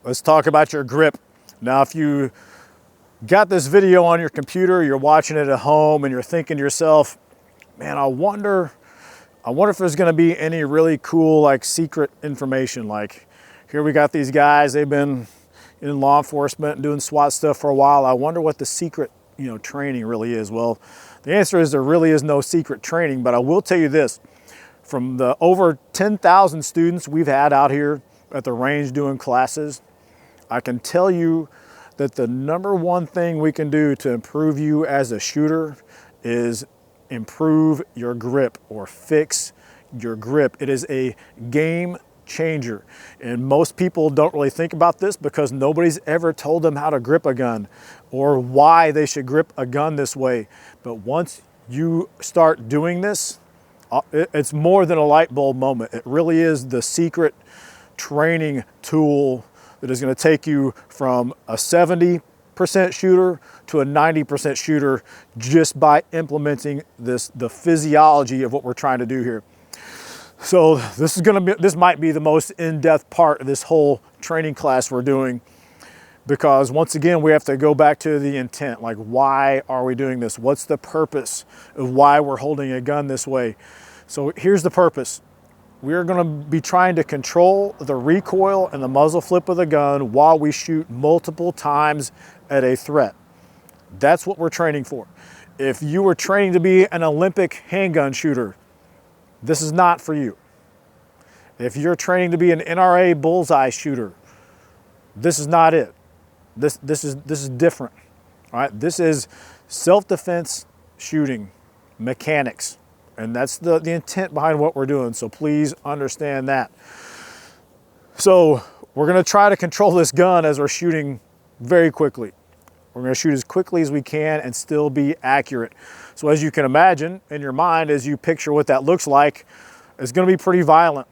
Let's talk about your grip. Now, if you got this video on your computer, you're watching it at home and you're thinking to yourself, man, I wonder if there's gonna be any really cool, like, secret information. Like, here we got these guys, they've been in law enforcement and doing SWAT stuff for a while. I wonder what the secret, training really is. Well, the answer is there really is no secret training, but I will tell you this. From the over 10,000 students we've had out here at the range doing classes, I can tell you that the number one thing we can do to improve you as a shooter is improve your grip or fix your grip. It is a game changer. And most people don't really think about this because nobody's ever told them how to grip a gun or why they should grip a gun this way. But once you start doing this, it's more than a light bulb moment. It really is the secret training tool that is going to take you from a 70% shooter to a 90% shooter just by implementing the physiology of what we're trying to do here. So this might be the most in-depth part of this whole training class we're doing, because once again, we have to go back to the intent. Like, why are we doing this? What's the purpose of why we're holding a gun this way? So here's the purpose. We're gonna be trying to control the recoil and the muzzle flip of the gun while we shoot multiple times at a threat. That's what we're training for. If you were training to be an Olympic handgun shooter, this is not for you. If you're training to be an NRA bullseye shooter, this is not it. This is different. All right, this is self-defense shooting mechanics. And that's the intent behind what we're doing. So please understand that. So we're gonna try to control this gun as we're shooting very quickly. We're gonna shoot as quickly as we can and still be accurate. So as you can imagine in your mind, as you picture what that looks like, it's gonna be pretty violent.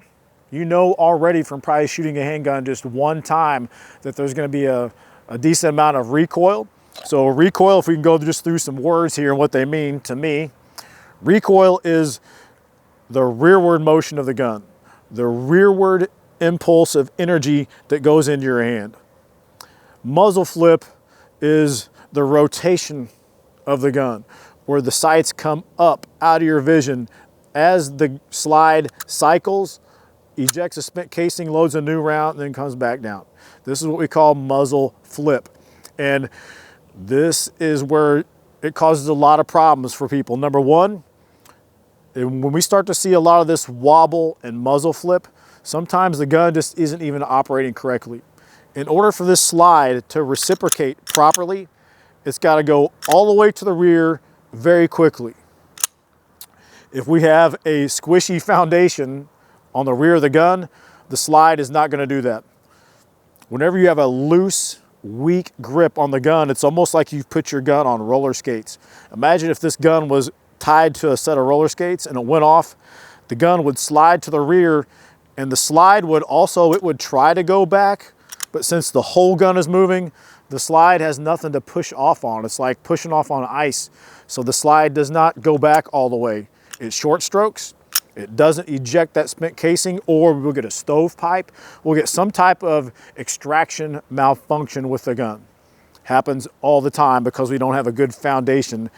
You know already from probably shooting a handgun just one time that there's gonna be a decent amount of recoil. So recoil, if we can go just through some words here and what they mean to me. Recoil is the rearward motion of the gun, the rearward impulse of energy that goes into your hand. Muzzle flip is the rotation of the gun, where the sights come up out of your vision as the slide cycles, ejects a spent casing, loads a new round, and then comes back down. This is what we call muzzle flip. And this is where it causes a lot of problems for people. Number one, when we start to see a lot of this wobble and muzzle flip, sometimes the gun just isn't even operating correctly. In order for this slide to reciprocate properly, it's got to go all the way to the rear very quickly. If we have a squishy foundation on the rear of the gun, the slide is not going to do that. Whenever you have a loose, weak grip on the gun, it's almost like you've put your gun on roller skates. Imagine if this gun was tied to a set of roller skates and it went off, the gun would slide to the rear, and the slide would also, it would try to go back, but since the whole gun is moving, the slide has nothing to push off on. It's like pushing off on ice. So the slide does not go back all the way. It short strokes, it doesn't eject that spent casing, or we'll get a stovepipe, we'll get some type of extraction malfunction with the gun. Happens all the time because we don't have a good foundation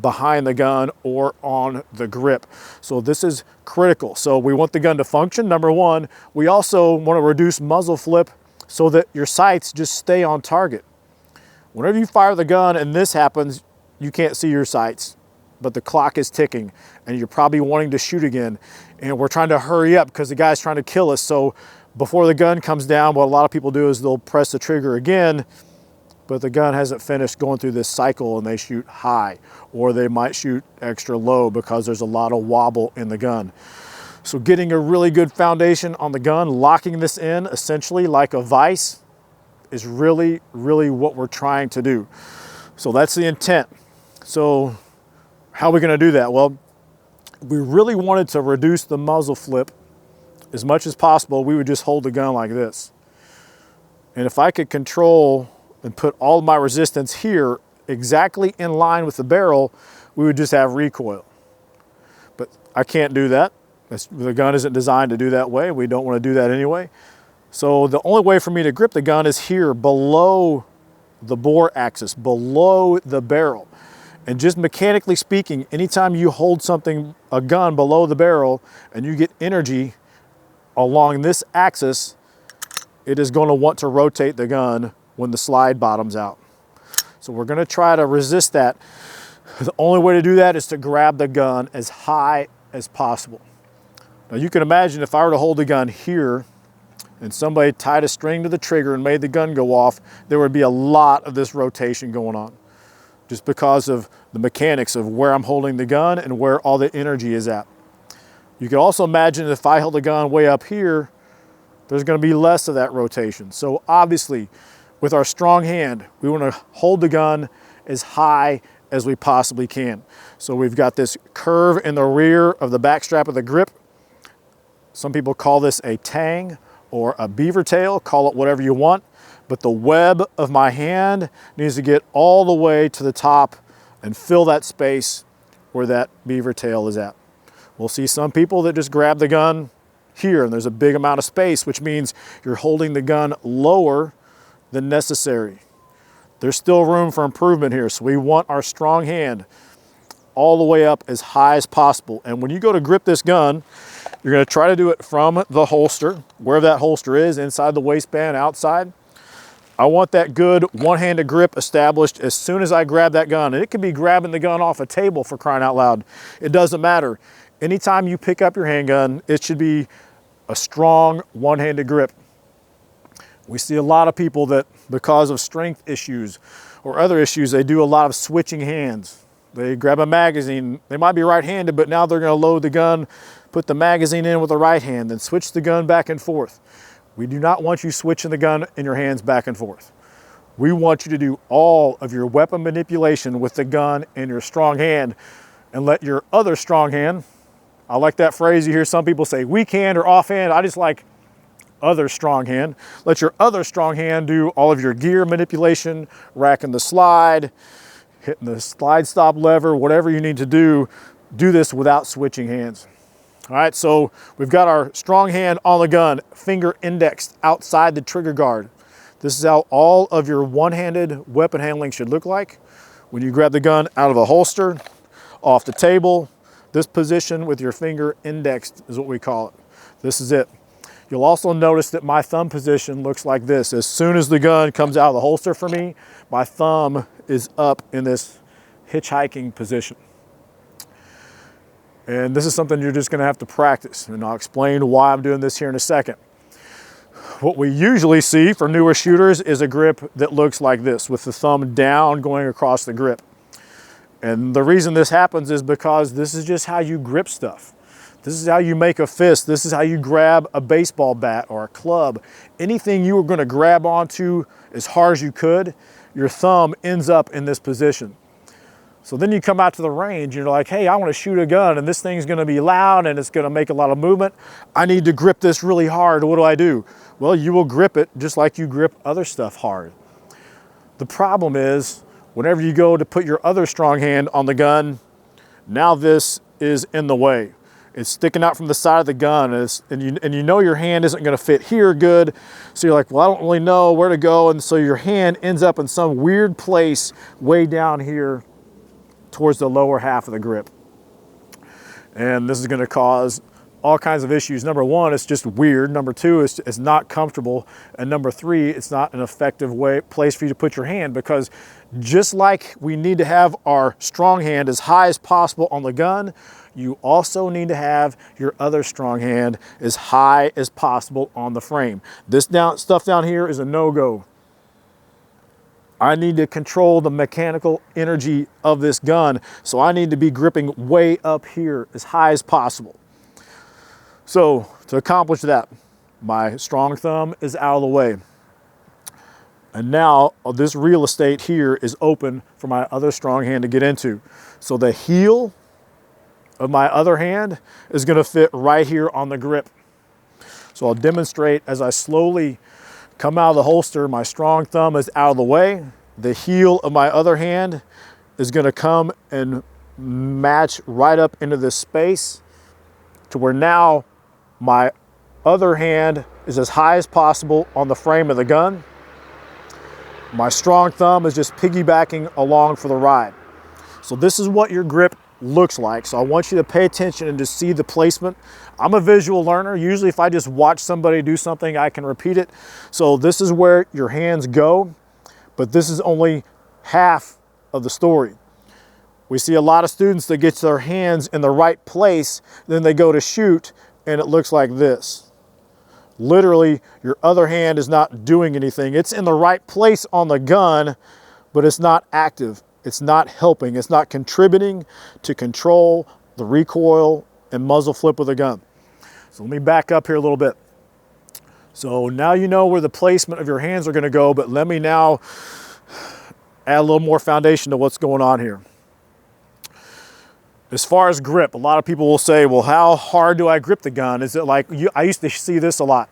behind the gun or on the grip. So this is critical. So we want the gun to function. Number one, we also want to reduce muzzle flip so that your sights just stay on target. Whenever you fire the gun and this happens, you can't see your sights, but the clock is ticking and you're probably wanting to shoot again. And we're trying to hurry up because the guy's trying to kill us. So before the gun comes down, what a lot of people do is they'll press the trigger again, but the gun hasn't finished going through this cycle and they shoot high, or they might shoot extra low because there's a lot of wobble in the gun. So getting a really good foundation on the gun, locking this in essentially like a vise, is really, really what we're trying to do. So that's the intent. So how are we gonna do that? Well, we really wanted to reduce the muzzle flip as much as possible. We would just hold the gun like this. And if I could control and put all of my resistance here exactly in line with the barrel, we would just have recoil. But I can't do that. The gun isn't designed to do that way. We don't want to do that anyway. So the only way for me to grip the gun is here below the bore axis, below the barrel. And just mechanically speaking, anytime you hold something, a gun below the barrel, and you get energy along this axis, it is going to want to rotate the gun when the slide bottoms out. So we're going to try to resist that. The only way to do that is to grab the gun as high as possible. Now you can imagine if I were to hold the gun here and somebody tied a string to the trigger and made the gun go off, there would be a lot of this rotation going on, just because of the mechanics of where I'm holding the gun and where all the energy is at. You can also imagine if I held the gun way up here, there's going to be less of that rotation. So obviously, with our strong hand, we want to hold the gun as high as we possibly can. So we've got this curve in the rear of the back strap of the grip. Some people call this a tang or a beaver tail, call it whatever you want. But the web of my hand needs to get all the way to the top and fill that space where that beaver tail is at. We'll see some people that just grab the gun here and there's a big amount of space, which means you're holding the gun lower than necessary. There's still room for improvement here, so we want our strong hand all the way up as high as possible. And when you go to grip this gun, you're going to try to do it from the holster, wherever that holster is, inside the waistband, outside. I want that good one-handed grip established as soon as I grab that gun. And it could be grabbing the gun off a table, for crying out loud. It doesn't matter. Anytime you pick up your handgun, it should be a strong one-handed grip. We see a lot of people that, because of strength issues or other issues, they do a lot of switching hands. They grab a magazine. They might be right-handed, but now they're going to load the gun, put the magazine in with the right hand, then switch the gun back and forth. We do not want you switching the gun in your hands back and forth. We want you to do all of your weapon manipulation with the gun in your strong hand and let your other strong hand, I like that phrase. You hear some people say weak hand or offhand. I just like other strong hand. Let your other strong hand do all of your gear manipulation, racking the slide, hitting the slide stop lever, whatever you need to do this without switching hands. All right, so we've got our strong hand on the gun, finger indexed outside the trigger guard. This is how all of your one-handed weapon handling should look like. When you grab the gun out of a holster, off the table, this position with your finger indexed is what we call it. This is it. You'll also notice that my thumb position looks like this. As soon as the gun comes out of the holster for me, my thumb is up in this hitchhiking position. And this is something you're just going to have to practice. And I'll explain why I'm doing this here in a second. What we usually see for newer shooters is a grip that looks like this, with the thumb down going across the grip. And the reason this happens is because this is just how you grip stuff. This is how you make a fist. This is how you grab a baseball bat or a club. Anything you were going to grab onto as hard as you could, your thumb ends up in this position. So then you come out to the range and you're like, hey, I want to shoot a gun and this thing's going to be loud and it's going to make a lot of movement. I need to grip this really hard. What do? Well, you will grip it just like you grip other stuff hard. The problem is, whenever you go to put your other strong hand on the gun, now this is in the way. It's sticking out from the side of the gun, and you know your hand isn't going to fit here good. So you're like, well, I don't really know where to go. And so your hand ends up in some weird place way down here towards the lower half of the grip. And this is going to cause all kinds of issues. Number one, it's just weird. Number two, it's not comfortable. And number three, it's not an effective place for you to put your hand, because just like we need to have our strong hand as high as possible on the gun, you also need to have your other strong hand as high as possible on the frame. This stuff down here is a no-go. I need to control the mechanical energy of this gun, so I need to be gripping way up here as high as possible. So to accomplish that, my strong thumb is out of the way. And now this real estate here is open for my other strong hand to get into. So the heel of my other hand is going to fit right here on the grip. So I'll demonstrate as I slowly come out of the holster. My strong thumb is out of the way. The heel of my other hand is going to come and match right up into this space to where now my other hand is as high as possible on the frame of the gun. My strong thumb is just piggybacking along for the ride. So this is what your grip looks like. So I want you to pay attention and just see the placement. I'm a visual learner. Usually if I just watch somebody do something, I can repeat it. So this is where your hands go, but this is only half of the story. We see a lot of students that get their hands in the right place, then they go to shoot and it looks like this. Literally, your other hand is not doing anything. It's in the right place on the gun, but it's not active. It's not helping. It's not contributing to control the recoil and muzzle flip of the gun. So let me back up here a little bit. So now you know where the placement of your hands are going to go, but let me now add a little more foundation to what's going on here. As far as grip, a lot of people will say, well, how hard do I grip the gun? Is it like, I used to see this a lot.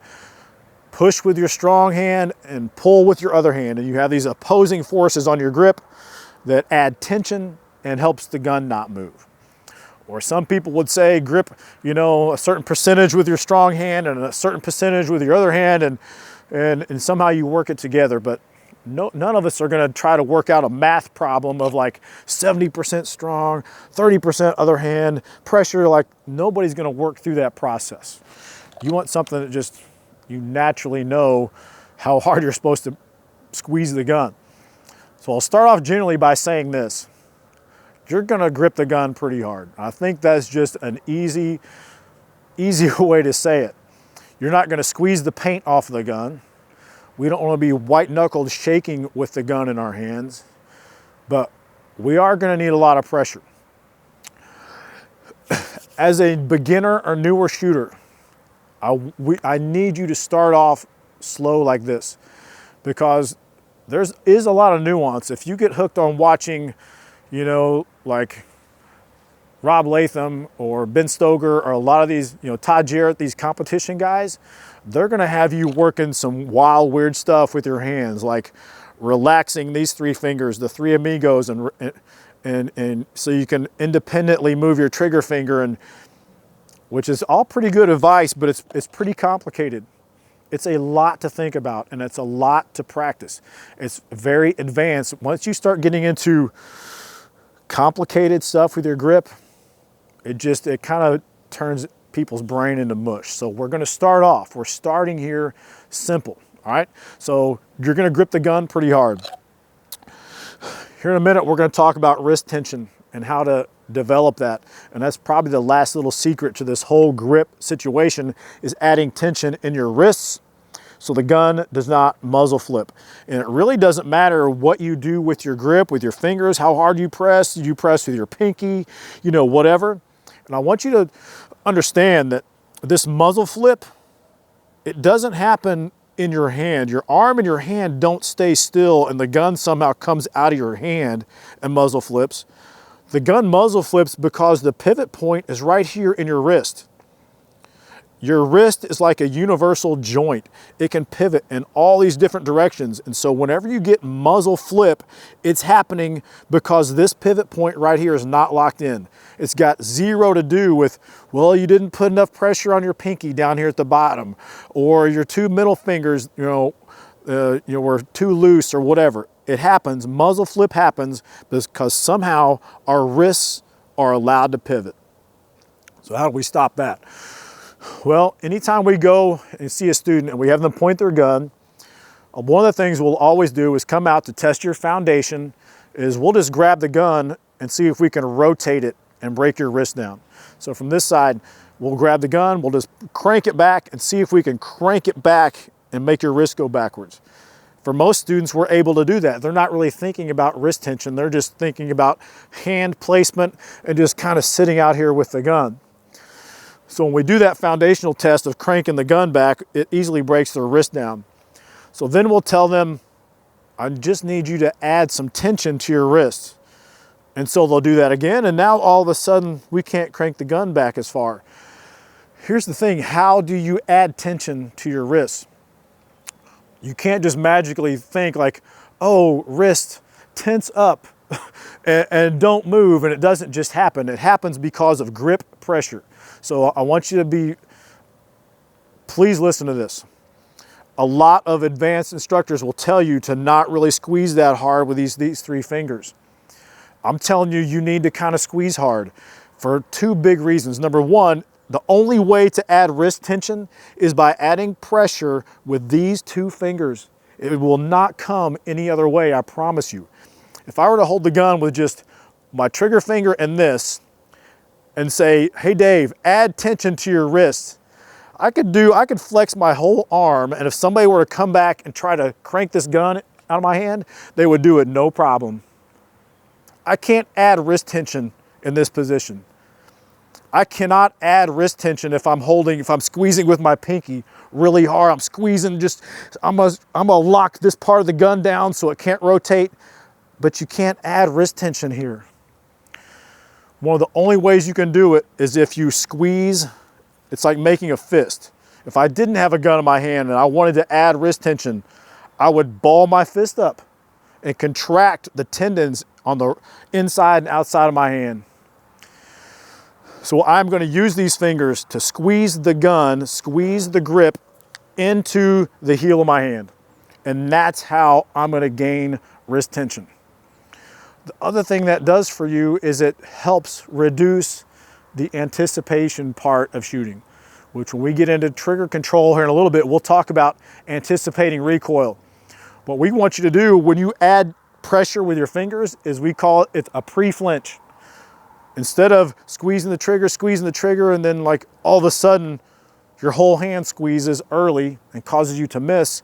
Push with your strong hand and pull with your other hand. And you have these opposing forces on your grip that add tension and helps the gun not move. Or some people would say grip, you know, a certain percentage with your strong hand and a certain percentage with your other hand, and somehow you work it together. But none of us are going to try to work out a math problem of like 70% strong, 30% other hand, pressure. Like nobody's going to work through that process. You want something that just, you naturally know how hard you're supposed to squeeze the gun. So I'll start off generally by saying this. You're going to grip the gun pretty hard. I think that's just an easier way to say it. You're not going to squeeze the paint off of the gun. We don't want to be white-knuckled shaking with the gun in our hands, but we are going to need a lot of pressure. As a beginner or newer shooter, I need you to start off slow like this, because there is a lot of nuance. If you get hooked on watching, you know, like Rob Latham or Ben Stoker or a lot of these, you know, Todd Jarrett, these competition guys, they're gonna have you working some wild, weird stuff with your hands, like relaxing these three fingers, the three amigos, and so you can independently move your trigger finger, and which is all pretty good advice, but it's pretty complicated. It's a lot to think about, and it's a lot to practice. It's very advanced. Once you start getting into complicated stuff with your grip, it kind of turns people's brain into mush. So we're going to start off. We're starting here simple. All right. So you're going to grip the gun pretty hard. Here in a minute, we're going to talk about wrist tension and how to develop that. And that's probably the last little secret to this whole grip situation, is adding tension in your wrists so the gun does not muzzle flip. And it really doesn't matter what you do with your grip, with your fingers, how hard you press with your pinky, you know, whatever. And I want you to understand that this muzzle flip, it doesn't happen in your hand. Your arm and your hand don't stay still and the gun somehow comes out of your hand and muzzle flips. The gun muzzle flips because the pivot point is right here in your wrist. Your wrist is like a universal joint. It can pivot in all these different directions. And so whenever you get muzzle flip, it's happening because this pivot point right here is not locked in. It's got zero to do with, well, you didn't put enough pressure on your pinky down here at the bottom, or your two middle fingers, were too loose or whatever. It happens, muzzle flip happens because somehow our wrists are allowed to pivot. So how do we stop that? Well, anytime we go and see a student and we have them point their gun, one of the things we'll always do is come out to test your foundation, is we'll just grab the gun and see if we can rotate it and break your wrist down. So from this side, we'll grab the gun, we'll just crank it back and see if we can crank it back and make your wrist go backwards. For most students, we're able to do that. They're not really thinking about wrist tension. They're just thinking about hand placement and just kind of sitting out here with the gun. So when we do that foundational test of cranking the gun back, it easily breaks their wrist down. So then we'll tell them, I just need you to add some tension to your wrist. And so they'll do that again, and now all of a sudden we can't crank the gun back as far. Here's the thing, how do you add tension to your wrist? You can't just magically think like, oh, wrist, tense up and don't move, and it doesn't just happen. It happens because of grip pressure. So I want you to please listen to this. A lot of advanced instructors will tell you to not really squeeze that hard with these three fingers. I'm telling you, you need to kind of squeeze hard for two big reasons. Number one, the only way to add wrist tension is by adding pressure with these two fingers. It will not come any other way, I promise you. If I were to hold the gun with just my trigger finger and this and say, hey Dave, add tension to your wrist, I could flex my whole arm, and if somebody were to come back and try to crank this gun out of my hand, they would do it no problem. I can't add wrist tension in this position. I cannot add wrist tension if I'm squeezing with my pinky really hard. I'm squeezing, I'm gonna lock this part of the gun down so it can't rotate, but you can't add wrist tension here. One of the only ways you can do it is if you squeeze. It's like making a fist. If I didn't have a gun in my hand and I wanted to add wrist tension, I would ball my fist up and contract the tendons on the inside and outside of my hand. So I'm going to use these fingers to squeeze the gun, squeeze the grip into the heel of my hand. And that's how I'm going to gain wrist tension. The other thing that does for you is it helps reduce the anticipation part of shooting, which when we get into trigger control here in a little bit, we'll talk about anticipating recoil. What we want you to do when you add pressure with your fingers is we call it a pre-flinch. Instead of squeezing the trigger, and then like all of a sudden your whole hand squeezes early and causes you to miss,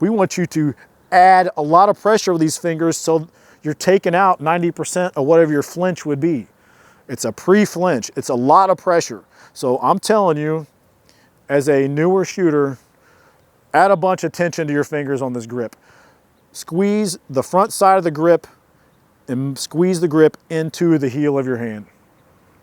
we want you to add a lot of pressure with these fingers so you're taking out 90% of whatever your flinch would be. It's a pre-flinch. It's a lot of pressure. So I'm telling you, as a newer shooter, add a bunch of tension to your fingers on this grip. Squeeze the front side of the grip and squeeze the grip into the heel of your hand.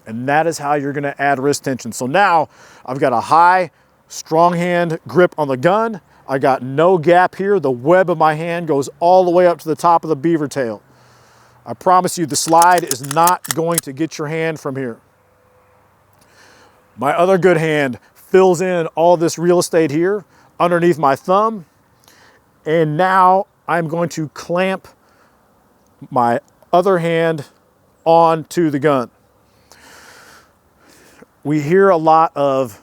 And that is how you're gonna add wrist tension. So now I've got a high, strong hand grip on the gun. I got no gap here. The web of my hand goes all the way up to the top of the beaver tail. I promise you the slide is not going to get your hand from here. My other good hand fills in all this real estate here underneath my thumb. And now I'm going to clamp my other hand onto the gun. We hear a lot of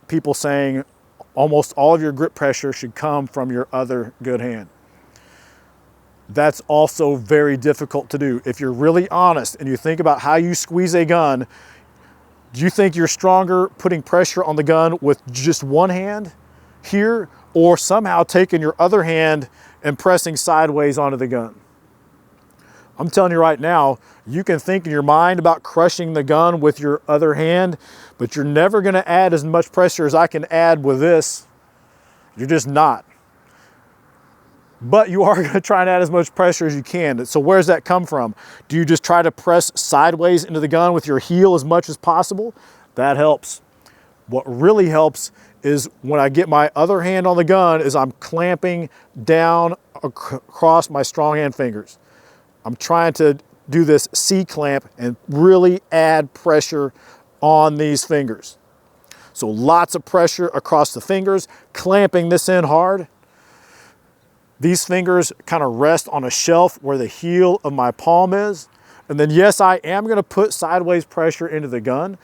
people saying almost all of your grip pressure should come from your other good hand. That's also very difficult to do. If you're really honest and you think about how you squeeze a gun, do you think you're stronger putting pressure on the gun with just one hand here, or somehow taking your other hand and pressing sideways onto the gun? I'm telling you right now, you can think in your mind about crushing the gun with your other hand, but you're never gonna add as much pressure as I can add with this. You're just not. But you are gonna try and add as much pressure as you can. So where does that come from? Do you just try to press sideways into the gun with your heel as much as possible? That helps. What really helps is when I get my other hand on the gun is I'm clamping down across my strong hand fingers. I'm trying to do this C-clamp and really add pressure on these fingers. So lots of pressure across the fingers, clamping this in hard. These fingers kind of rest on a shelf where the heel of my palm is. And then yes, I am gonna put sideways pressure into the gun.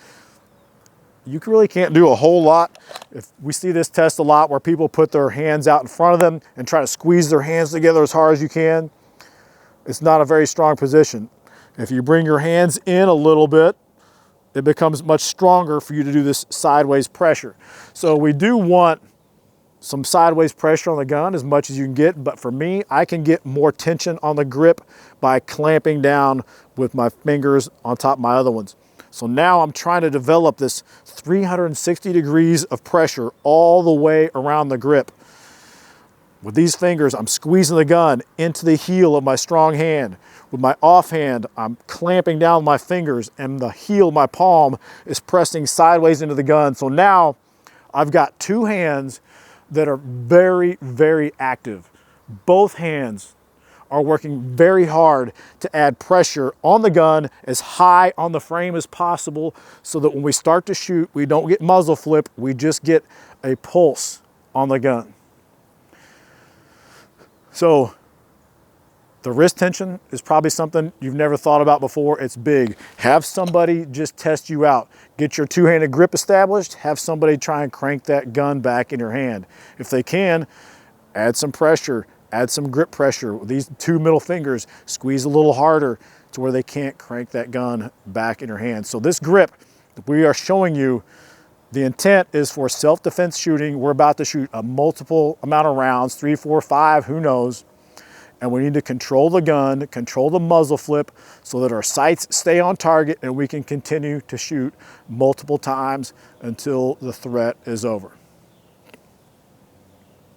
You really can't do a whole lot. If we see this test a lot where people put their hands out in front of them and try to squeeze their hands together as hard as you can. It's not a very strong position. If you bring your hands in a little bit, it becomes much stronger for you to do this sideways pressure. So we do want some sideways pressure on the gun as much as you can get, but for me, I can get more tension on the grip by clamping down with my fingers on top of my other ones. So now I'm trying to develop this 360 degrees of pressure all the way around the grip. With these fingers, I'm squeezing the gun into the heel of my strong hand. With my off hand, I'm clamping down with my fingers, and the heel of my palm is pressing sideways into the gun. So now I've got two hands that are very, very active. Both hands are working very hard to add pressure on the gun as high on the frame as possible so that when we start to shoot, we don't get muzzle flip, we just get a pulse on the gun. So the wrist tension is probably something you've never thought about before. It's big. Have somebody just test you out. Get your two-handed grip established. Have somebody try and crank that gun back in your hand. If they can, add some pressure, add some grip pressure. With these two middle fingers, squeeze a little harder to where they can't crank that gun back in your hand. So this grip we are showing you, the intent is for self-defense shooting. We're about to shoot a multiple amount of rounds, 3, 4, 5, who knows. And we need to control the gun, control the muzzle flip so that our sights stay on target and we can continue to shoot multiple times until the threat is over.